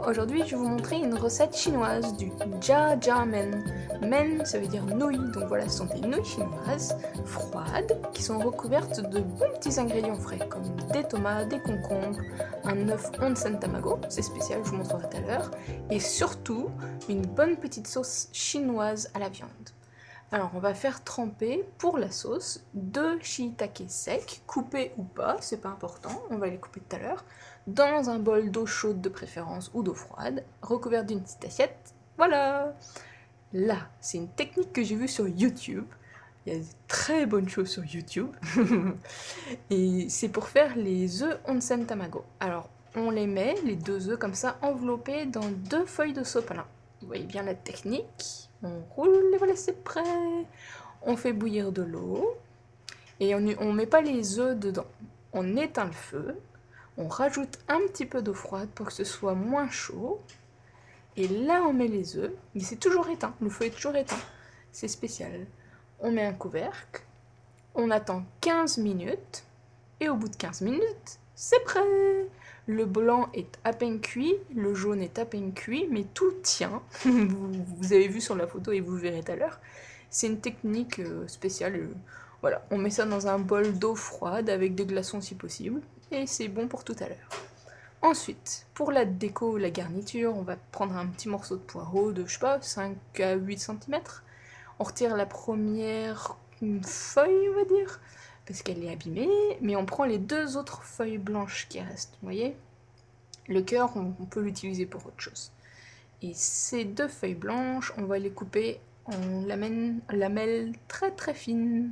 aujourd'hui je vais vous montrer une recette chinoise du Jia Jia Men. Men ça veut dire nouilles, donc voilà, ce sont des nouilles chinoises froides qui sont recouvertes de bons petits ingrédients frais comme des tomates, des concombres, un œuf onsen tamago, c'est spécial, je vous montrerai tout à l'heure, et surtout une bonne petite sauce chinoise à la viande. Alors on va faire tremper pour la sauce 2 shiitake secs, coupés ou pas, c'est pas important, on va les couper tout à l'heure, dans un bol d'eau chaude de préférence ou d'eau froide, recouvert d'une petite assiette. Voilà. Là, c'est une technique que j'ai vue sur YouTube. Il y a de très bonnes choses sur YouTube. Et c'est pour faire les œufs onsen tamago. Alors, on les met, les 2 œufs comme ça, enveloppés dans 2 feuilles de sopalin. Vous voyez bien la technique. On roule et voilà, c'est prêt. On fait bouillir de l'eau. Et on met pas les œufs dedans. On éteint le feu. On rajoute un petit peu d'eau froide pour que ce soit moins chaud. Et là, on met les œufs. Mais c'est toujours éteint. Le feu est toujours éteint. C'est spécial. On met un couvercle. On attend 15 minutes. Et au bout de 15 minutes, c'est prêt. Le blanc est à peine cuit. Le jaune est à peine cuit. Mais tout tient. Vous avez vu sur la photo et vous verrez tout à l'heure. C'est une technique spéciale. Voilà. On met ça dans un bol d'eau froide avec des glaçons si possible. Et c'est bon pour tout à l'heure. Ensuite, pour la déco, la garniture, on va prendre un petit morceau de poireau de, je sais pas, 5 à 8 cm. On retire la première feuille, on va dire, parce qu'elle est abîmée, mais on prend les 2 autres feuilles blanches qui restent, vous voyez. Le cœur, on peut l'utiliser pour autre chose. Et ces 2 feuilles blanches, on va les couper en lamelles très très fines,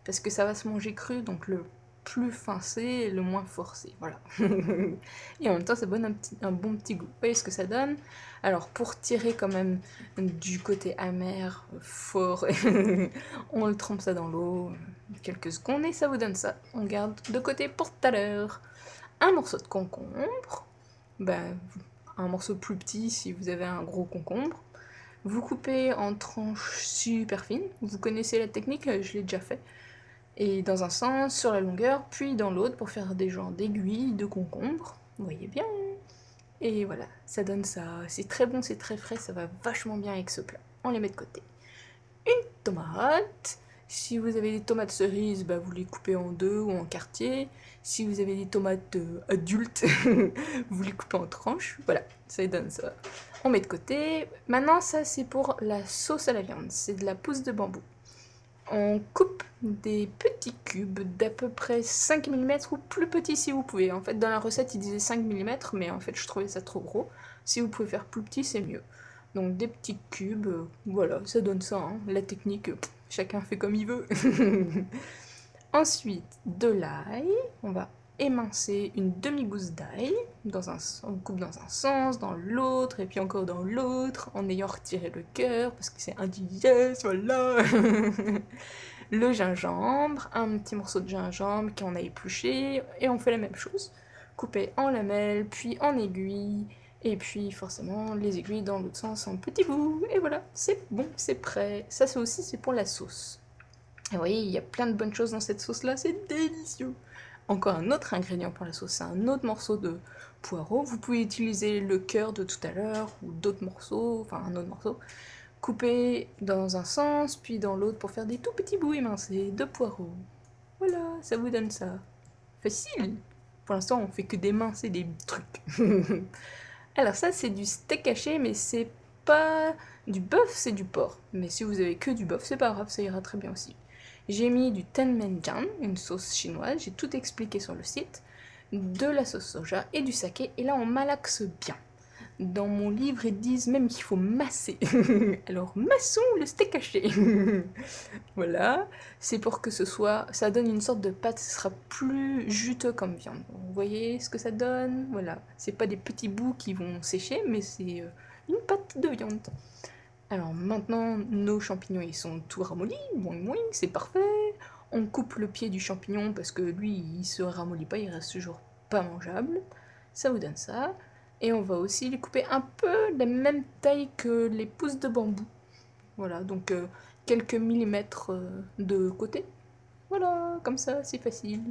parce que ça va se manger cru, donc le plus fin c'est et le moins fort c'est, voilà. Et en même temps ça donne un bon petit goût. Vous voyez ce que ça donne? Alors pour tirer quand même du côté amer, fort, on le trempe ça dans l'eau, quelques secondes et ça vous donne ça. On garde de côté pour tout à l'heure. Un morceau de concombre, un morceau plus petit si vous avez un gros concombre. Vous coupez en tranches super fines, vous connaissez la technique, je l'ai déjà fait. Et dans un sens, sur la longueur, puis dans l'autre pour faire des genres d'aiguilles, de concombres. Vous voyez bien. Et voilà, ça donne ça. C'est très bon, c'est très frais, ça va vachement bien avec ce plat. On les met de côté. Une tomate. Si vous avez des tomates cerises, vous les coupez en 2 ou en quartiers. Si vous avez des tomates adultes, vous les coupez en tranches. Voilà, ça donne ça. On met de côté. Maintenant, ça c'est pour la sauce à la viande. C'est de la pousse de bambou. On coupe des petits cubes d'à peu près 5 mm ou plus petits si vous pouvez. En fait, dans la recette, il disait 5 mm, mais en fait, je trouvais ça trop gros. Si vous pouvez faire plus petit, c'est mieux. Donc des petits cubes, voilà, ça donne ça. Hein. La technique, chacun fait comme il veut. Ensuite, de l'ail. On va émincer une demi-gousse d'ail. On coupe dans un sens, dans l'autre, et puis encore dans l'autre, en ayant retiré le cœur, parce que c'est indigeste, voilà. Le gingembre, un petit morceau de gingembre qu'on a épluché, et on fait la même chose. Couper en lamelles, puis en aiguilles, et puis forcément les aiguilles dans l'autre sens en petits bouts, et voilà, c'est bon, c'est prêt. Ça c'est pour la sauce. Et vous voyez, il y a plein de bonnes choses dans cette sauce-là, c'est délicieux. Encore un autre ingrédient pour la sauce, c'est un autre morceau de poireau. Vous pouvez utiliser le cœur de tout à l'heure, ou d'autres morceaux, enfin un autre morceau. Couper dans un sens, puis dans l'autre pour faire des tout petits bouts émincés de poireaux. Voilà, ça vous donne ça. Facile. Pour l'instant, on fait que d'émincer des trucs. Alors ça, c'est du steak haché, mais c'est pas du bœuf, c'est du porc. Mais si vous avez que du bœuf, c'est pas grave, ça ira très bien aussi. J'ai mis du tenmenjiang, une sauce chinoise, j'ai tout expliqué sur le site, de la sauce soja et du saké, et là on malaxe bien. Dans mon livre, ils disent même qu'il faut masser. Alors massons le steak haché. Voilà, c'est pour que ça donne une sorte de pâte, ce sera plus juteux comme viande. Vous voyez ce que ça donne? Voilà, c'est pas des petits bouts qui vont sécher, mais c'est une pâte de viande. Alors maintenant, nos champignons, ils sont tout ramollis, boing boing, c'est parfait. On coupe le pied du champignon parce que lui, il se ramollit pas, il reste toujours pas mangeable. Ça vous donne ça. Et on va aussi les couper un peu de la même taille que les pousses de bambou. Voilà, donc quelques millimètres de côté. Voilà, comme ça, c'est facile.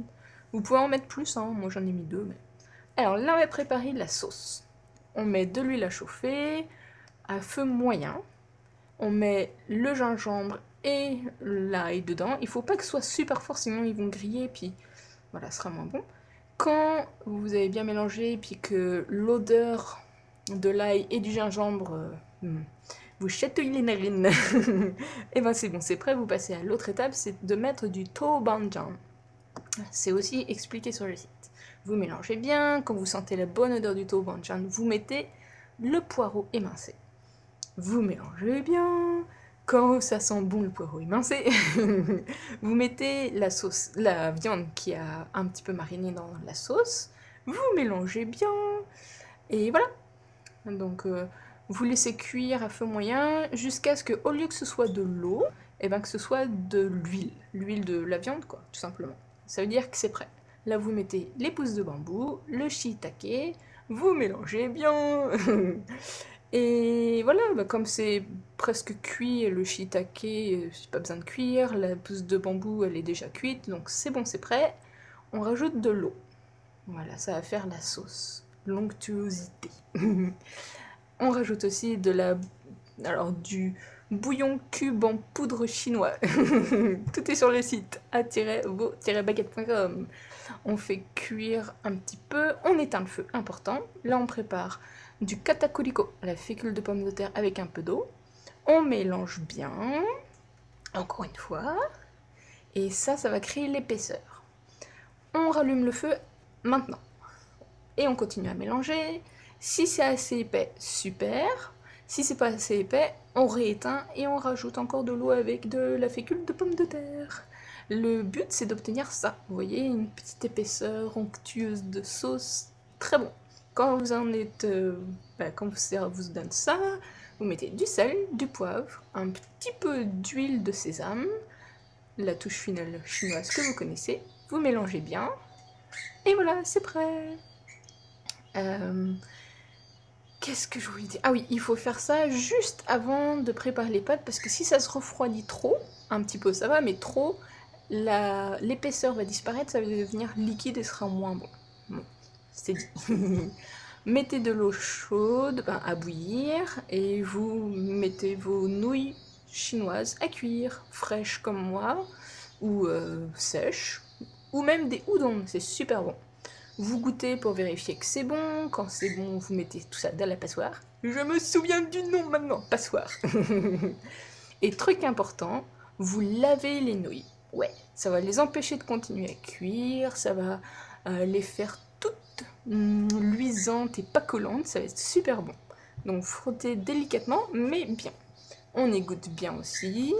Vous pouvez en mettre plus, hein, moi j'en ai mis 2. Mais... Alors là, on va préparer la sauce. on met de l'huile à chauffer à feu moyen. On met le gingembre et l'ail dedans. Il faut pas que ce soit super fort, sinon ils vont griller, puis voilà, ce sera moins bon. Quand vous avez bien mélangé, puis que l'odeur de l'ail et du gingembre vous chatouille les narines, et ben c'est bon, c'est prêt. Vous passez à l'autre étape, c'est de mettre du Doubanjiang. C'est aussi expliqué sur le site. Vous mélangez bien. Quand vous sentez la bonne odeur du Doubanjiang, vous mettez le poireau émincé. Vous mélangez bien. Quand ça sent bon le poireau émincé, vous mettez la sauce, la viande qui a un petit peu mariné dans la sauce. Vous mélangez bien. Et voilà. Donc vous laissez cuire à feu moyen jusqu'à ce que, au lieu que ce soit de l'eau, et ben que ce soit de l'huile de la viande, quoi, tout simplement. Ça veut dire que c'est prêt. Là, vous mettez les pousses de bambou, le shiitake, vous mélangez bien. Et voilà, bah comme c'est presque cuit, le shiitake, j'ai pas besoin de cuire, la pousse de bambou, elle est déjà cuite, donc c'est bon, c'est prêt. On rajoute de l'eau. Voilà, ça va faire la sauce. L'onctuosité. On rajoute aussi du bouillon cube en poudre chinois. Tout est sur le site a-vo-baguette.com. On fait cuire un petit peu, on éteint le feu, important. Là, on prépare du katakuriko, la fécule de pomme de terre avec un peu d'eau. On mélange bien, encore une fois, et ça va créer l'épaisseur. On rallume le feu maintenant, et on continue à mélanger. Si c'est assez épais, super. Si c'est pas assez épais, on rééteint et on rajoute encore de l'eau avec de la fécule de pomme de terre. Le but, c'est d'obtenir ça. Vous voyez, une petite épaisseur onctueuse de sauce, très bon. Quand vous en êtes, quand vous donne ça, vous mettez du sel, du poivre, un petit peu d'huile de sésame, la touche finale chinoise que vous connaissez. Vous mélangez bien, et voilà, c'est prêt. Qu'est-ce que je voulais dire? Ah oui, il faut faire ça juste avant de préparer les pâtes, parce que si ça se refroidit trop, un petit peu ça va, mais trop, l'épaisseur va disparaître, ça va devenir liquide et sera moins bon. Bon, c'est dit. Mettez de l'eau chaude à bouillir, et vous mettez vos nouilles chinoises à cuire, fraîches comme moi, ou sèches, ou même des udon, c'est super bon. Vous goûtez pour vérifier que c'est bon. Quand c'est bon, vous mettez tout ça dans la passoire. Je me souviens du nom maintenant, passoire. Et truc important, vous lavez les nouilles. Ouais, ça va les empêcher de continuer à cuire, ça va les faire toutes luisantes et pas collantes, ça va être super bon. Donc frottez délicatement, mais bien. On égoutte bien aussi.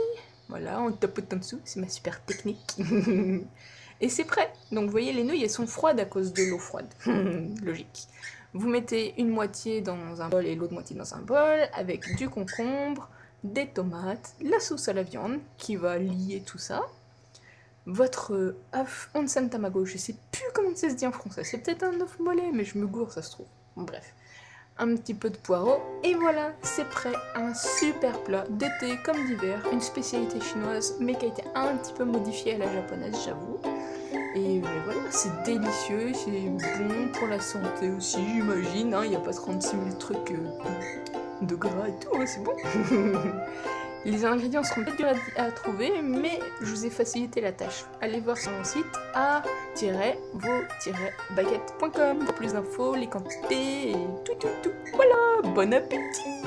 Voilà, on tapote en dessous, c'est ma super technique. Et c'est prêt. Donc vous voyez, les nouilles, elles sont froides à cause de l'eau froide. Logique. Vous mettez une moitié dans un bol et l'autre moitié dans un bol, avec du concombre, des tomates, la sauce à la viande, qui va lier tout ça. Votre œuf onsen tamago, je sais plus comment ça se dit en français, c'est peut-être un œuf mollet, mais je me gourre, ça se trouve. Bon, bref. Un petit peu de poireau, et voilà, c'est prêt. Un super plat d'été comme d'hiver, une spécialité chinoise, mais qui a été un petit peu modifiée à la japonaise, j'avoue. Et voilà, c'est délicieux, c'est bon pour la santé aussi, j'imagine. Il n'y a pas 36 000 trucs de gras et tout, c'est bon. Les ingrédients seront peut-être durs à trouver, mais je vous ai facilité la tâche. Allez voir sur mon site a-vo-baguette.com pour plus d'infos, les quantités et tout. Voilà, bon appétit!